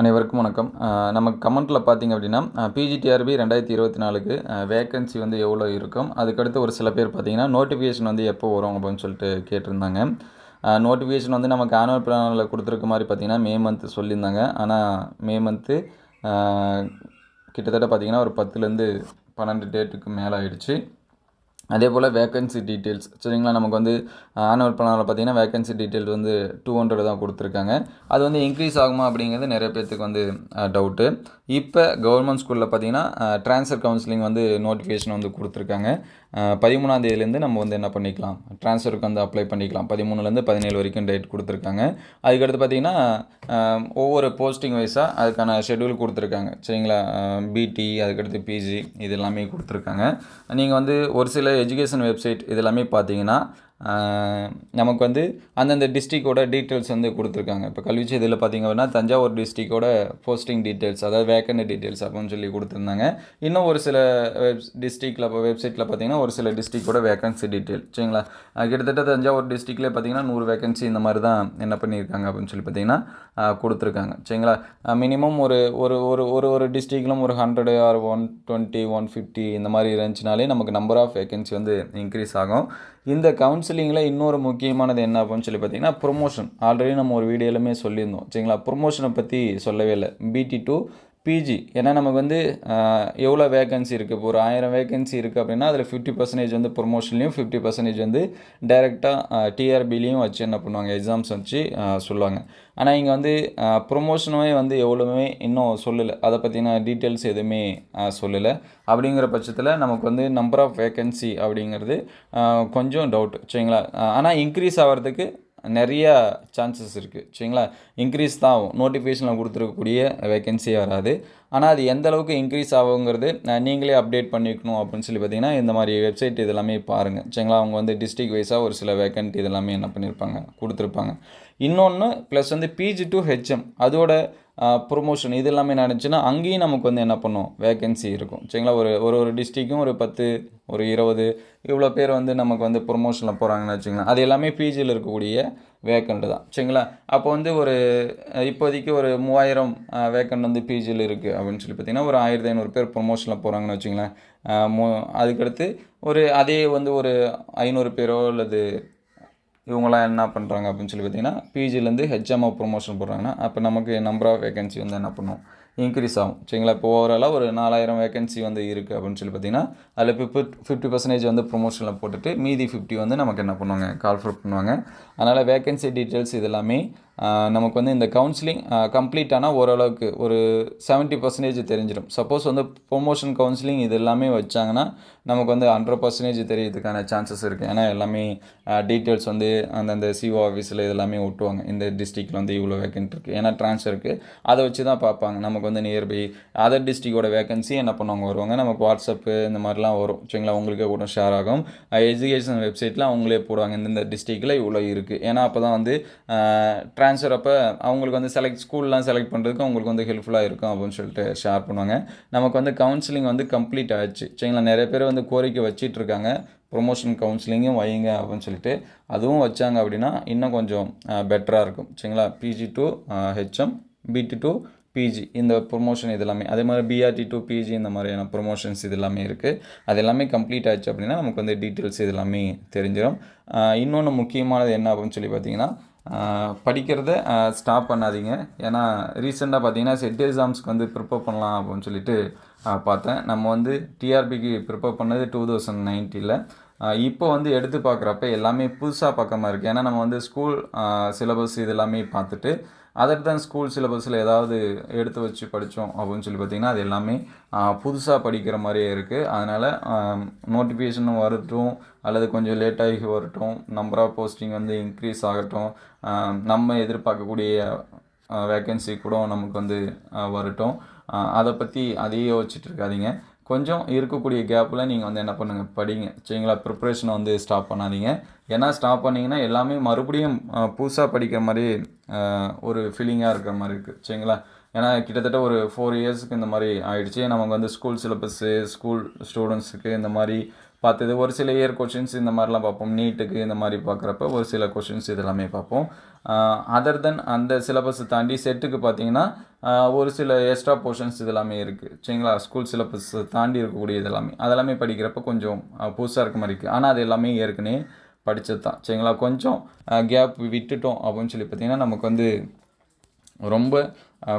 அனைவருக்கும் வணக்கம். நமக்கு கமெண்ட்டில் பார்த்தீங்க அப்படின்னா பிஜிடிஆர்பி 2024க்கு வேக்கன்சி வந்து எவ்வளோ இருக்கும், அதுக்கடுத்து ஒரு சில பேர் பார்த்தீங்கன்னா நோட்டிஃபிகேஷன் வந்து எப்போ வரும் அப்படின்னு சொல்லிட்டு கேட்டிருந்தாங்க. நோட்டிஃபிகேஷன் வந்து நமக்கு ஆனுவல் பிளானில் கொடுத்துருக்க மாதிரி பார்த்தீங்கன்னா மே மந்த்து சொல்லியிருந்தாங்க. ஆனால் மே மந்த்து கிட்டத்தட்ட பார்த்தீங்கன்னா ஒரு 10லேருந்து 12 டேட்டுக்கு மேலே ஆகிடுச்சு. அதே போல் வேக்கன்சி டீட்டெயில்ஸ் சரிங்களா, நமக்கு வந்து ஆனுவல் பிளானில் பார்த்தீங்கன்னா வேக்கன்சி டீட்டெயில்ஸ் வந்து 200 தான் கொடுத்துருக்காங்க. அது வந்து இன்க்ரீஸ் ஆகுமா அப்படிங்கிறது நிறைய பேர்த்துக்கு வந்து டவுட்டு. இப்போ கவர்மெண்ட் ஸ்கூலில் பார்த்தீங்கன்னா ட்ரான்ஸ்ஃபர் கவுன்சிலிங் வந்து நோட்டிஃபிகேஷன் வந்து கொடுத்துருக்காங்க. 13ஆம் தேதியிலேருந்து நம்ம வந்து என்ன பண்ணிக்கலாம், ட்ரான்ஸ்ஃபருக்கு வந்து அப்ளை பண்ணிக்கலாம். 13லேருந்து 17 வரைக்கும் டேட் கொடுத்துருக்காங்க. அதுக்கடுத்து பார்த்தீங்கன்னா ஒவ்வொரு போஸ்டிங் வைஸாக அதுக்கான ஷெட்யூல் கொடுத்துருக்காங்க சரிங்களா. பிடி, அதுக்கடுத்து பிஜி, இது எல்லாமே கொடுத்துருக்காங்க. நீங்கள் வந்து ஒரு சில எஜுகேஷன் வெப்சைட் இதெல்லாமே பார்த்தீங்கன்னா நமக்கு வந்து அந்தந்த டிஸ்ட்ரிக்டோட டீட்டெயில்ஸ் வந்து கொடுத்துருக்காங்க. இப்போ கல்வி செய்தியில் பார்த்தீங்க அப்படின்னா தஞ்சாவூர் டிஸ்ட்ரிக்டோட போஸ்டிங் டீட்டெயில்ஸ், அதாவது வேக்கண்ட் டீட்டெயில்ஸ் அப்படின்னு சொல்லி கொடுத்துருந்தாங்க. இன்னும் ஒரு சில டிஸ்ட்ரிக்டில் வெப்சைட்டில் பார்த்தீங்கன்னா ஒரு சில டிஸ்ட்ரிக்டோட வேக்கன்சி டீட்டெயில் சரிங்களா. கிட்டத்தட்ட தஞ்சாவூர் டிஸ்ட்ரிக்ட்லேயே பார்த்தீங்கன்னா 100 வேக்கன்சி இந்த மாதிரி தான் என்ன பண்ணியிருக்காங்க அப்படின்னு சொல்லி பார்த்தீங்கன்னா கொடுத்துருக்காங்க சரிங்களா. மினிமம் ஒரு ஒரு ஒரு ஒரு ஒரு டிஸ்ட்ரிக்ட்லும் ஒரு 100 ஆர் 120 150 இந்த மாதிரி இருந்துச்சுனாலே நமக்கு நம்பர் ஆஃப் வேக்கன்சி வந்து இன்க்ரீஸ் ஆகும். இந்த கவுன்சிலிங்கில் இன்னொரு முக்கியமானது என்ன அப்படின்னு சொல்லி பார்த்தீங்கன்னா ப்ரொமோஷன். ஆல்ரெடி நம்ம ஒரு வீடியோலுமே சொல்லியிருந்தோம் சரிங்களா. ப்ரொமோஷனை பற்றி சொல்லவே இல்லை. பிடி டு பிஜி, ஏன்னா நமக்கு வந்து எவ்வளோ வேக்கன்சி இருக்குது, இப்போ ஒரு 1000 வேக்கன்சி இருக்குது அப்படின்னா அதில் 50% வந்து ப்ரொமோஷன்லேயும் 50% வந்து டைரெக்டாக டிஆர்பிலையும் வச்சு என்ன பண்ணுவாங்க, எக்ஸாம்ஸ் வச்சு சொல்லுவாங்க. ஆனால் இங்கே வந்து ப்ரொமோஷனுமே வந்து எவ்வளோவுமே இன்னும் சொல்லலை, அதை பற்றின டீட்டெயில்ஸ் எதுவுமே சொல்லலை. அப்படிங்கிற பட்சத்தில் நமக்கு வந்து நம்பர் ஆஃப் வேக்கன்சி அப்படிங்கிறது கொஞ்சம் டவுட் சரிங்களா. ஆனால் இன்க்ரீஸ் ஆகிறதுக்கு நிறையா சான்சஸ் இருக்குது சரிங்களா. இன்க்ரீஸ் தான் ஆகும், நோட்டிஃபிகேஷனில் கொடுத்துருக்கக்கூடிய வேக்கன்சியே வராது. ஆனால் அது எந்த அளவுக்கு இன்க்ரீஸ் ஆகுங்கிறது நீங்களே அப்டேட் பண்ணிக்கணும் அப்படின்னு சொல்லி பார்த்தீங்கன்னா இந்த மாதிரி வெப்சைட் இதெல்லாமே பாருங்கள் சரிங்களா. அவங்க வந்து டிஸ்ட்ரிக் வைஸாக ஒரு சில வேக்கன்ட் இதெல்லாமே என்ன பண்ணியிருப்பாங்க, கொடுத்துருப்பாங்க. இன்னொன்று ப்ளஸ் வந்து பிஜி டு ஹெச்எம் அதோட ப்ரொமோஷன் இது எல்லாமே நடந்துச்சுன்னா அங்கேயும் நமக்கு வந்து என்ன பண்ணும், வேக்கன்சி இருக்கும் சரிங்களா. ஒரு டிஸ்ட்ரிக்கும் ஒரு 10 ஒரு 20 இவ்வளோ பேர் வந்து நமக்கு வந்து ப்ரொமோஷனில் போகிறாங்கன்னு வச்சுக்கலாம். அது எல்லாமே பிஜியில் இருக்கக்கூடிய வேக்கண்ட் தான் சரிங்களா. அப்போ வந்து ஒரு இப்போதைக்கு ஒரு 3000 வேக்கண்ட் வந்து பிஜியில் இருக்குது அப்படின்னு சொல்லி பார்த்தீங்கன்னா ஒரு 1500 பேர் ப்ரொமோஷனில் போகிறாங்கன்னு வச்சுங்களேன். அதுக்கடுத்து அதே வந்து ஒரு 500 பேரோ அல்லது இவங்களாம் என்ன பண்ணுறாங்க அப்படின்னு சொல்லி பார்த்தீங்கன்னா பிஜிலேருந்து ஹெச்எம்ஓ ப்ரொமோஷன் போடுறாங்கன்னா அப்போ நமக்கு நம்பர் ஆஃப் வேக்கன்சி வந்து என்ன பண்ணும், இன்க்ரீஸ் ஆகும் சரிங்களா. இப்போ ஓவராலாக ஒரு 4000 வேக்கன்சி வந்து இருக்குது அப்படின்னு சொல்லி பார்த்தீங்கன்னா அதில் 50% வந்து ப்ரொமோஷனில் போட்டுட்டு மீதி 50 வந்து நமக்கு என்ன பண்ணுவாங்க, கால்ஃபர் பண்ணுவாங்க. அதனால் வேக்கன்சி டீட்டெயில்ஸ் இது எல்லாமே நமக்கு வந்து இந்த கவுன்சிலிங் கம்ப்ளீட் ஆனால் ஓரளவுக்கு ஒரு 70% தெரிஞ்சிடும். சப்போஸ் வந்து ப்ரொமோஷன் கவுன்சிலிங் இது எல்லாமே வச்சாங்கன்னா நமக்கு வந்து 100% தெரியறதுக்கான சான்சஸ் இருக்குது. ஏன்னா எல்லாமே டீட்டெயில்ஸ் வந்து அந்தந்த சிஓ ஆஃபீஸில் இதெல்லாமே ஒட்டுவாங்க. இந்த டிஸ்ட்ரிக்டில் வந்து இவ்வளோ வேக்கன்ட் இருக்குது, ஏன்னா ட்ரான்ஸ்ஃபருக்கு அதை வச்சு தான் பார்ப்பாங்க. நமக்கு வந்து நியர்பை அதர் டிஸ்ட்ரிக்டோட வேக்கன்சி என்ன பண்ணுவாங்க, வருவாங்க நமக்கு வாட்ஸ்அப்பு இந்த மாதிரிலாம் வரும் சரிங்களா. உங்களுக்கே கூட ஷேர் ஆகும். எஜுகேஷன் வெப்சைட்டில் அவங்களே போடுவாங்க இந்த டிஸ்ட்ரிக்டில் இவ்வளோ இருக்குது. ஏன்னா அப்போ தான் வந்து ட்ரான்ஸ்ஃபர் அப்போ அவங்களுக்கு வந்து ஸ்கூல்லாம் செலக்ட் பண்ணுறதுக்கு அவங்களுக்கு வந்து ஹெல்ப்ஃபுல்லாக இருக்கும் அப்படின்னு சொல்லிட்டு ஷேர் பண்ணுவாங்க. நமக்கு வந்து கவுன்சிலிங் வந்து கம்ப்ளீட் ஆகிடுச்சு சரிங்களா. நிறைய பேர் வந்து கோரிக்கை வச்சிட்ருக்காங்க ப்ரொமோஷன் கவுன்சிலிங்கும் வைங்க அப்படின்னு சொல்லிட்டு. அதுவும் வச்சாங்க அப்படின்னா இன்னும் கொஞ்சம் பெட்டராக இருக்கும் சரிங்களா. பிஜி டு ஹெச்எம், பிடி டு பிஜி இந்த ப்ரொமோஷன் இது எல்லாமே, அதே மாதிரி பிஆர்டி டு பிஜி இந்த மாதிரியான ப்ரொமோஷன்ஸ் இது எல்லாமே இருக்குது. அது எல்லாமே கம்ப்ளீட் ஆச்சு அப்படின்னா நமக்கு வந்து டீட்டெயில்ஸ் இது எல்லாமே தெரிஞ்சிடும். இன்னொன்று முக்கியமானது என்ன அப்படின்னு சொல்லி பார்த்தீங்கன்னா படிக்கிறத ஸ்டாப் பண்ணாதீங்க. ஏன்னா ரீசெண்டாக பார்த்தீங்கன்னா செட் எக்ஸாம்ஸ்க்கு வந்து ப்ரிப்பேர் பண்ணலாம் அப்படின்னு சொல்லிட்டு பார்த்தேன். நம்ம வந்து டிஆர்பிக்கு ப்ரிப்பேர் பண்ணது 2019. இப்போ வந்து எடுத்து பார்க்குறப்ப எல்லாமே புதுசாக பக்கமாக இருக்குது. ஏன்னா நம்ம வந்து ஸ்கூல் சிலபஸ் இது எல்லாமே பார்த்துட்டு அதர் தான் ஸ்கூல் சிலபஸில் ஏதாவது எடுத்து வச்சு படித்தோம் அப்படின்னு சொல்லி பார்த்திங்கன்னா அது எல்லாமே புதுசாக படிக்கிற மாதிரியே இருக்குது. அதனால் நோட்டிஃபிகேஷனும் வரட்டும் அல்லது கொஞ்சம் லேட்டாகி வரட்டும், நம்பர் ஆஃப் போஸ்டிங் வந்து இன்க்ரீஸ் ஆகட்டும், நம்ம எதிர்பார்க்கக்கூடிய வேக்கன்சி கூட நமக்கு வந்து வரட்டும், அதை பற்றி அதையே யோசிச்சுட்டு இருக்காதீங்க. கொஞ்சம் இருக்கக்கூடிய கேப்பில் நீங்கள் வந்து என்ன பண்ணுங்கள், படிங்க சரிங்களா. ப்ரிப்ரேஷனை வந்து ஸ்டாப் பண்ணாதீங்க. ஏன்னா ஸ்டாப் பண்ணிங்கன்னா எல்லாமே மறுபடியும் புதுசாக படிக்கிற மாதிரி ஒரு ஃபீலிங்காக இருக்கிற மாதிரி இருக்குது சரிங்களா. ஏன்னா கிட்டத்தட்ட ஒரு 4 இயர்ஸுக்கு இந்த மாதிரி ஆகிடுச்சு. நமக்கு வந்து ஸ்கூல் சிலபஸ்ஸு ஸ்கூல் ஸ்டூடெண்ட்ஸுக்கு இந்த மாதிரி பார்த்தது. ஒரு சில இயர் கொஷின்ஸ் இந்த மாதிரிலாம் பார்ப்போம். நீட்டுக்கு இந்த மாதிரி பார்க்குறப்ப ஒரு சில கொஷின்ஸ் இதெல்லாமே பார்ப்போம். அதர் தென் அந்த சிலபஸை தாண்டி செட்டுக்கு பார்த்தீங்கன்னா ஒரு சில எக்ஸ்ட்ரா போர்ஷன்ஸ் இதெல்லாமே இருக்குது சரிங்களா. ஸ்கூல் சிலபஸ் தாண்டி இருக்கக்கூடிய இதெல்லாமே அதெல்லாமே படிக்கிறப்ப கொஞ்சம் புதுசாக இருக்க மாதிரி இருக்குது. ஆனால் அது எல்லாமே ஏற்கனவே படித்தது தான் சரிங்களா. கொஞ்சம் கேப் விட்டுட்டோம் அப்படின்னு சொல்லி பார்த்திங்கன்னா நமக்கு வந்து ரொம்ப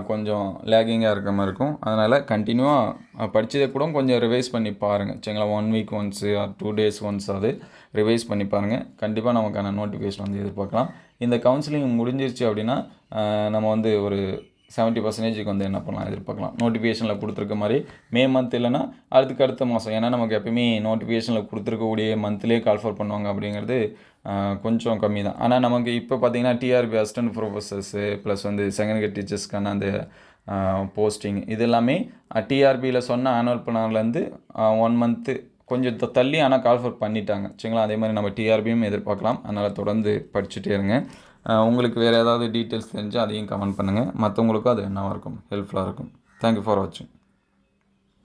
கொஞ்சம் லேகிங்காக இருக்கிற மாதிரி இருக்கும். அதனால் கண்டினியூவாக படித்ததை கூட கொஞ்சம் ரிவைஸ் பண்ணி பாருங்கள் சரிங்களா. 1 week once or 2 days once அது ரிவைஸ் பண்ணி பாருங்கள். கண்டிப்பாக நமக்கான நோட்டிஃபிகேஷன் வந்து எதிர்பார்க்கலாம். இந்த கவுன்சிலிங் முடிஞ்சிருச்சு அப்படின்னா நம்ம வந்து ஒரு 70% வந்து என்ன பண்ணலாம் எதிர்பார்க்கலாம். நோட்டிஃபிகேஷனில் கொடுத்துருக்க மாதிரி மே மந்த் இல்லைனா அடுத்த மாதம். ஏன்னா நமக்கு எப்பயுமே நோட்டிஃபிகேஷனில் கொடுத்துருக்கக்கூடிய மந்த்லேயே கால்ஃபர் பண்ணுவாங்க அப்படிங்கிறது கொஞ்சம் கம்மி தான். ஆனால் நமக்கு இப்போ பார்த்திங்கன்னா டிஆர்பி அசிஸ்டன்ட் ப்ரொஃபஸர்ஸு ப்ளஸ் வந்து செகண்ட் கிரேட் டீச்சர்ஸ்க்கான அந்த போஸ்டிங் இது எல்லாமே டிஆர்பியில் சொன்ன ஆனுவல் பிளான்லேருந்து 1 மந்த்து கொஞ்சம் தள்ளி ஆனால் கால்ஃபர் பண்ணிட்டாங்க சரிங்களா. அதே மாதிரி நம்ம டிஆர்பியும் எதிர்பார்க்கலாம். அதனால் தொடர்ந்து படிச்சுட்டே இருங்க. உங்களுக்கு வேறு ஏதாவது டீட்டெயில்ஸ் தெரிஞ்சால் அதையும் கமெண்ட் பண்ணுங்கள். மற்றவங்களுக்கும் அது என்னவாக இருக்கும், ஹெல்ப்ஃபுல்லாக இருக்கும். தேங்க்யூ ஃபார் வாட்சிங்.